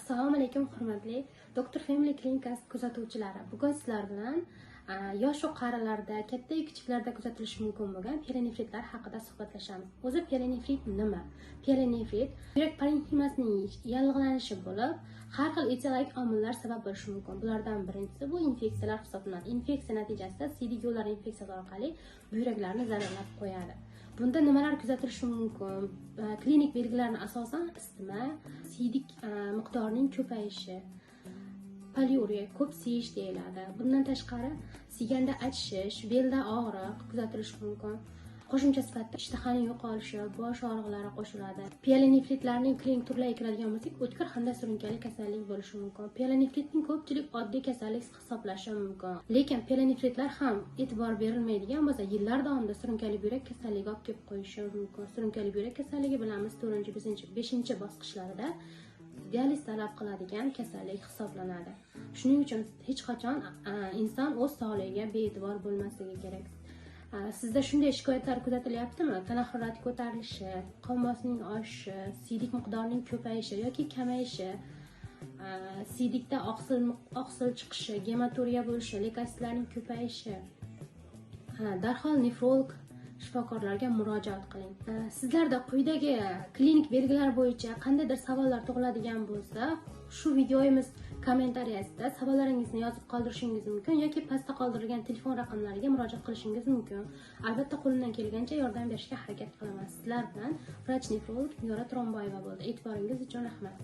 Assalomu alaykum hurmatli Dr. Family klinikasi kuzatuvchilari. Bugun sizlar bilan yosh va qarilarda, katta va kichiklarda kuzatilishi mumkin bo'lgan pielonefritlar haqida suhbatlashamiz. O'zi pielonefrit nima? Pielonefrit yurak parenximasining yallig'lanishi bo'lib, har xil etiologik omillar sabab bo'lishi mumkin. Bulardan birinchisi bu infeksiyalar hisoblanadi. Infeksiya natijasida siydik yo'llar infeksiyasi orqali buyraklarni zararlab qo'yadi. Bunda nimalar kuzatilishi mumkin? Klinik belgilarni asosan isitma, siydik miqdorining ko'payishi, poliuriya, ko'p siyish deyiladi. Bundan tashqari siyganda achishish, belda og'riq kuzatilishi mumkin. Qo'shimcha sifatida ishtahaning yo'qolishi, bosh og'riqlari qo'shiladi. Pielonefritlarning klinik turlariga kiradigan bo'lsak, o'tkir hamda surunkali kasallik bo'lishi mumkin. Pielonefritning ko'pchilik oddiy kasallik hisoblashi mumkin. Lekin pielonefritlar ham e'tibor berilmaydigan bo'lsa, yillar davomida surunkali buyrak kasalligi olib kelib qo'yishi mumkin. Surunkali buyrak kasalligi bilamiz 4-5 bosqichlarida dializ talab qiladigan kasallik hisoblanadi. Shuning uchun hech qachon inson o'z sog'ligiga bee'tibor bo'lmasligi kerak. Sizda shunday shikoyatlar kuzatilyaptimi? Tana harorati ko'tarilishi, qon bosimining oshishi, siydik miqdorining ko'payishi yoki kamayishi, siydikda oqsil chiqishi, gematuriya bo'lishi, leykositlarning ko'payishi. Darhol nefrolog shifokorlarga murojaat qiling. Sizlarda quyidagi klinik belgilar bo'yicha qandaydir savollar tug'iladigan bo'lsa, shu videomiz kommentariyasida savollaringizni yozib qoldirishingiz mumkin yoki pastda qoldirilgan telefon raqamlariga murojaat qilishingiz mumkin. Albatta qo'limdan kelgancha yordam berishga harakat qilaman. Sizlar bilan vrach-nefrolog Nigora Tromboyeva bo'ldi. E'tiboringiz uchun rahmat.